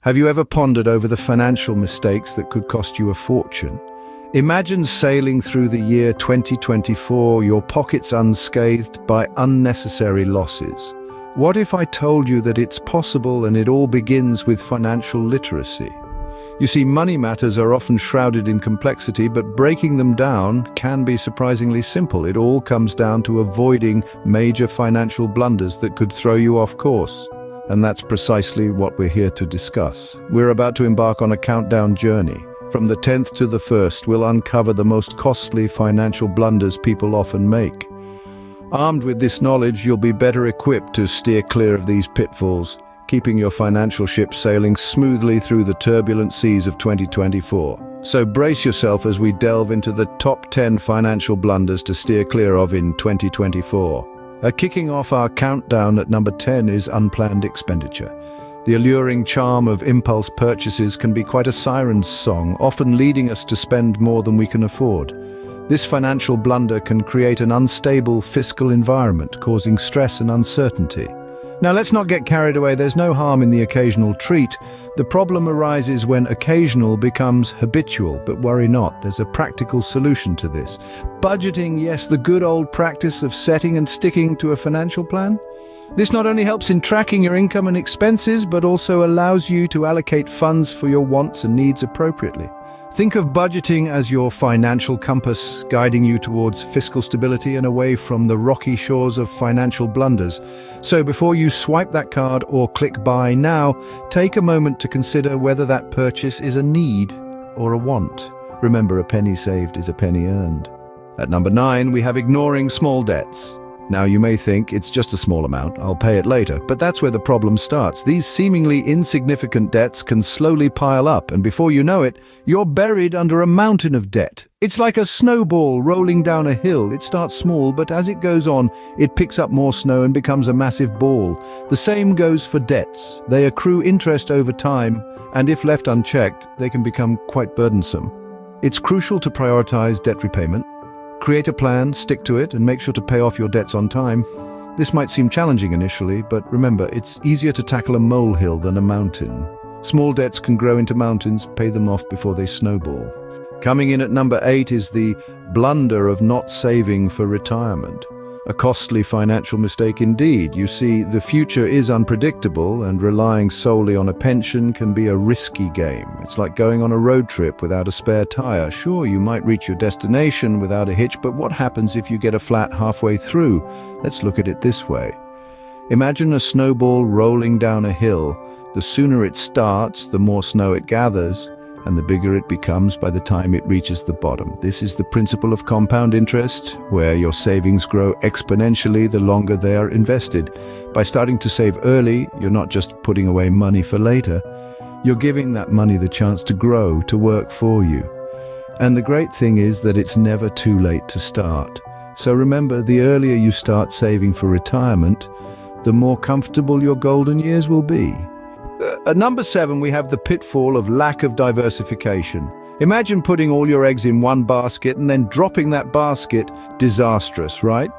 Have you ever pondered over the financial mistakes that could cost you a fortune? Imagine sailing through the year 2024, your pockets unscathed by unnecessary losses. What if I told you that it's possible and it all begins with financial literacy? You see, money matters are often shrouded in complexity, but breaking them down can be surprisingly simple. It all comes down to avoiding major financial blunders that could throw you off course. And that's precisely what we're here to discuss. We're about to embark on a countdown journey. From the 10th to the 1st, we'll uncover the most costly financial blunders people often make. Armed with this knowledge, you'll be better equipped to steer clear of these pitfalls, keeping your financial ship sailing smoothly through the turbulent seas of 2024. So brace yourself as we delve into the top 10 financial blunders to steer clear of in 2024. Kicking off our countdown at number 10 is unplanned expenditure. The alluring charm of impulse purchases can be quite a siren's song, often leading us to spend more than we can afford. This financial blunder can create an unstable fiscal environment, causing stress and uncertainty. Now, let's not get carried away. There's no harm in the occasional treat. The problem arises when occasional becomes habitual, but worry not, there's a practical solution to this. Budgeting, yes, the good old practice of setting and sticking to a financial plan. This not only helps in tracking your income and expenses, but also allows you to allocate funds for your wants and needs appropriately. Think of budgeting as your financial compass, guiding you towards fiscal stability and away from the rocky shores of financial blunders. So before you swipe that card or click buy now, take a moment to consider whether that purchase is a need or a want. Remember, a penny saved is a penny earned. At number 9, we have ignoring small debts. Now, you may think it's just a small amount, I'll pay it later, but that's where the problem starts. These seemingly insignificant debts can slowly pile up, and before you know it, you're buried under a mountain of debt. It's like a snowball rolling down a hill. It starts small, but as it goes on, it picks up more snow and becomes a massive ball. The same goes for debts. They accrue interest over time, and if left unchecked, they can become quite burdensome. It's crucial to prioritize debt repayment. Create a plan, stick to it, and make sure to pay off your debts on time. This might seem challenging initially, but remember, it's easier to tackle a molehill than a mountain. Small debts can grow into mountains. Pay them off before they snowball. Coming in at number 8 is the blunder of not saving for retirement. A costly financial mistake indeed. You see, the future is unpredictable, and relying solely on a pension can be a risky game. It's like going on a road trip without a spare tire. Sure, you might reach your destination without a hitch, but what happens if you get a flat halfway through? Let's look at it this way. Imagine a snowball rolling down a hill. The sooner it starts, the more snow it gathers, and the bigger it becomes by the time it reaches the bottom. This is the principle of compound interest, where your savings grow exponentially the longer they are invested. By starting to save early, you're not just putting away money for later, you're giving that money the chance to grow, to work for you. And the great thing is that it's never too late to start. So remember, the earlier you start saving for retirement, the more comfortable your golden years will be. At number 7, we have the pitfall of lack of diversification. Imagine putting all your eggs in one basket and then dropping that basket. Disastrous, right?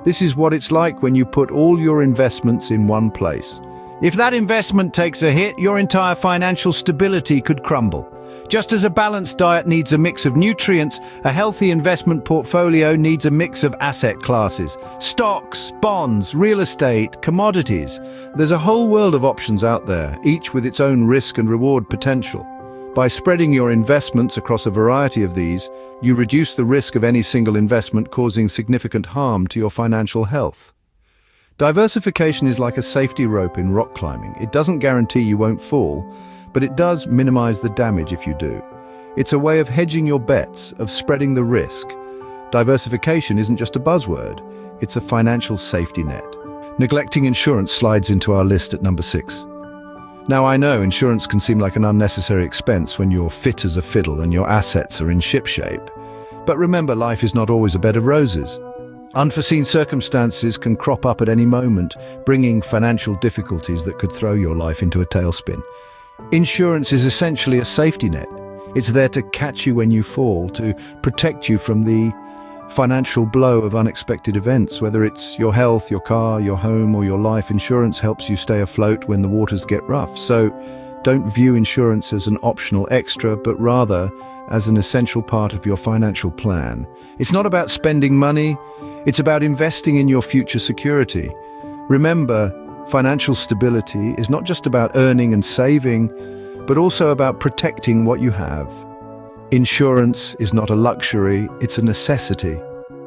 This is what it's like when you put all your investments in one place. If that investment takes a hit, your entire financial stability could crumble. Just as a balanced diet needs a mix of nutrients, a healthy investment portfolio needs a mix of asset classes. Stocks, bonds, real estate, commodities. There's a whole world of options out there, each with its own risk and reward potential. By spreading your investments across a variety of these, you reduce the risk of any single investment causing significant harm to your financial health. Diversification is like a safety rope in rock climbing. It doesn't guarantee you won't fall, but it does minimize the damage if you do. It's a way of hedging your bets, of spreading the risk. Diversification isn't just a buzzword, it's a financial safety net. Neglecting insurance slides into our list at number 6. Now, I know insurance can seem like an unnecessary expense when you're fit as a fiddle and your assets are in shipshape. But remember, life is not always a bed of roses. Unforeseen circumstances can crop up at any moment, bringing financial difficulties that could throw your life into a tailspin. Insurance is essentially a safety net. It's there to catch you when you fall, to protect you from the financial blow of unexpected events. Whether it's your health, your car, your home, or your life, insurance helps you stay afloat when the waters get rough. So Don't view insurance as an optional extra, but rather as an essential part of your financial plan. It's not about spending money, it's about investing in your future security. Remember, financial stability is not just about earning and saving, but also about protecting what you have. Insurance is not a luxury, it's a necessity.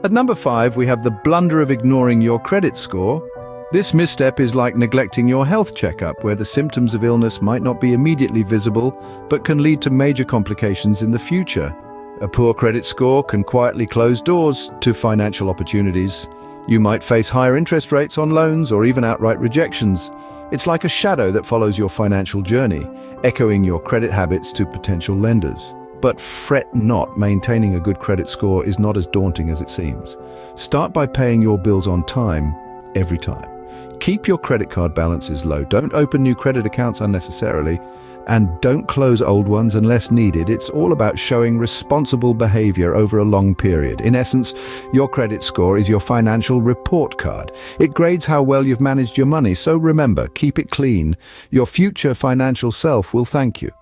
At number 5, we have the blunder of ignoring your credit score. This misstep is like neglecting your health checkup, where the symptoms of illness might not be immediately visible, but can lead to major complications in the future. A poor credit score can quietly close doors to financial opportunities. You might face higher interest rates on loans or even outright rejections. It's like a shadow that follows your financial journey, echoing your credit habits to potential lenders. But fret not, maintaining a good credit score is not as daunting as it seems. Start by paying your bills on time, every time. Keep your credit card balances low. Don't open new credit accounts unnecessarily, and don't close old ones unless needed. It's all about showing responsible behavior over a long period. In essence, your credit score is your financial report card. It grades how well you've managed your money, so remember, keep it clean. Your future financial self will thank you.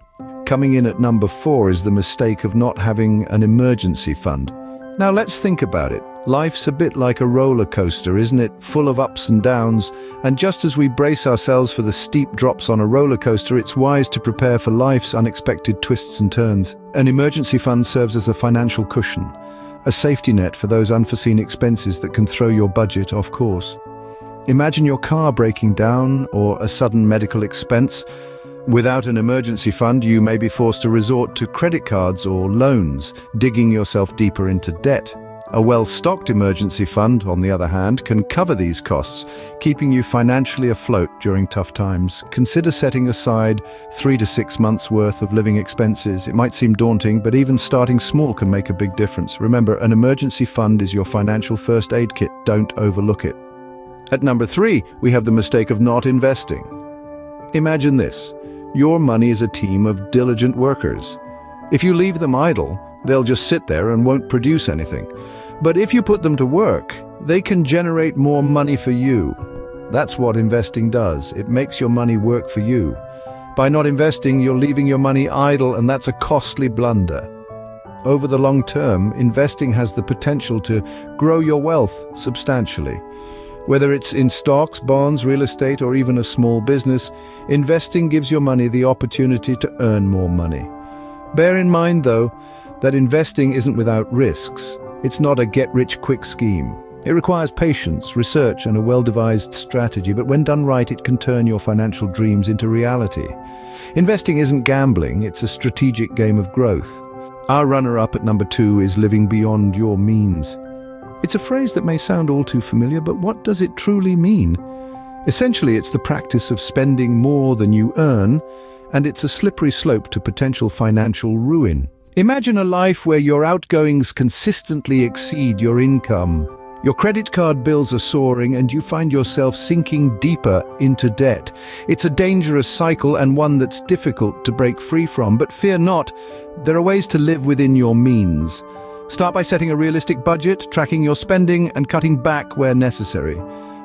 Coming in at number 4 is the mistake of not having an emergency fund. Now let's think about it. Life's a bit like a roller coaster, isn't it? Full of ups and downs. And just as we brace ourselves for the steep drops on a roller coaster, it's wise to prepare for life's unexpected twists and turns. An emergency fund serves as a financial cushion, a safety net for those unforeseen expenses that can throw your budget off course. Imagine your car breaking down or a sudden medical expense. Without an emergency fund, you may be forced to resort to credit cards or loans, digging yourself deeper into debt. A well-stocked emergency fund, on the other hand, can cover these costs, keeping you financially afloat during tough times. Consider setting aside 3 to 6 months' worth of living expenses. It might seem daunting, but even starting small can make a big difference. Remember, an emergency fund is your financial first aid kit. Don't overlook it. At number 3, we have the mistake of not investing. Imagine this. Your money is a team of diligent workers. If you leave them idle, they'll just sit there and won't produce anything. But if you put them to work, they can generate more money for you. That's what investing does. It makes your money work for you. By not investing, you're leaving your money idle, and that's a costly blunder. Over the long term, investing has the potential to grow your wealth substantially. Whether it's in stocks, bonds, real estate, or even a small business, investing gives your money the opportunity to earn more money. Bear in mind, though, that investing isn't without risks. It's not a get-rich-quick scheme. It requires patience, research, and a well-devised strategy, but when done right, it can turn your financial dreams into reality. Investing isn't gambling, it's a strategic game of growth. Our runner-up at number 2 is living beyond your means. It's a phrase that may sound all too familiar, but what does it truly mean? Essentially, it's the practice of spending more than you earn, and it's a slippery slope to potential financial ruin. Imagine a life where your outgoings consistently exceed your income. Your credit card bills are soaring and you find yourself sinking deeper into debt. It's a dangerous cycle and one that's difficult to break free from, but fear not, there are ways to live within your means. Start by setting a realistic budget, tracking your spending, and cutting back where necessary.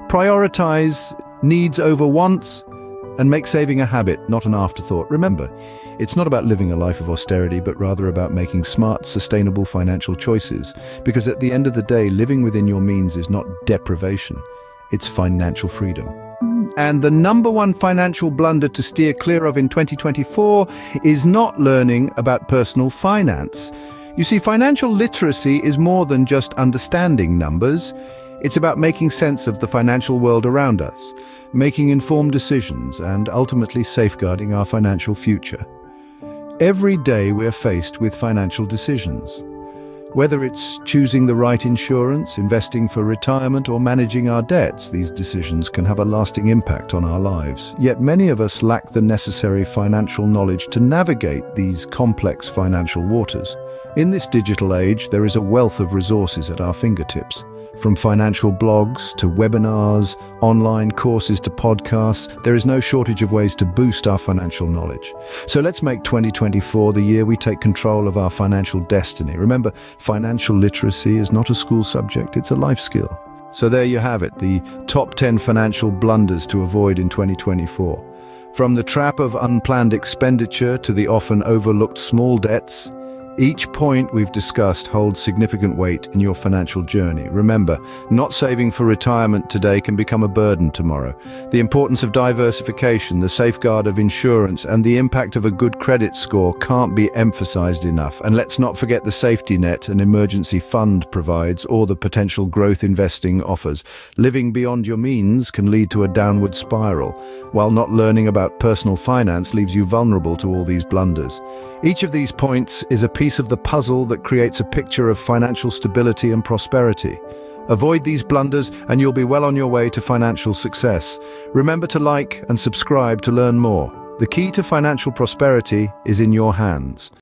Prioritize needs over wants, and make saving a habit, not an afterthought. Remember, it's not about living a life of austerity, but rather about making smart, sustainable financial choices. Because at the end of the day, living within your means is not deprivation, it's financial freedom. And the number 1 financial blunder to steer clear of in 2024 is not learning about personal finance. You see, financial literacy is more than just understanding numbers. It's about making sense of the financial world around us, making informed decisions, and ultimately safeguarding our financial future. Every day we're faced with financial decisions. Whether it's choosing the right insurance, investing for retirement, or managing our debts, these decisions can have a lasting impact on our lives. Yet many of us lack the necessary financial knowledge to navigate these complex financial waters. In this digital age, there is a wealth of resources at our fingertips. From financial blogs to webinars, online courses to podcasts, there is no shortage of ways to boost our financial knowledge. So let's make 2024 the year we take control of our financial destiny. Remember, financial literacy is not a school subject, it's a life skill. So there you have it, the top 10 financial blunders to avoid in 2024. From the trap of unplanned expenditure to the often overlooked small debts, each point we've discussed holds significant weight in your financial journey. Remember, not saving for retirement today can become a burden tomorrow. The importance of diversification, the safeguard of insurance, and the impact of a good credit score can't be emphasized enough. And let's not forget the safety net an emergency fund provides, or the potential growth investing offers. Living beyond your means can lead to a downward spiral, while not learning about personal finance leaves you vulnerable to all these blunders. Each of these points is a piece of the puzzle that creates a picture of financial stability and prosperity. Avoid these blunders and you'll be well on your way to financial success. Remember to like and subscribe to learn more. The key to financial prosperity is in your hands.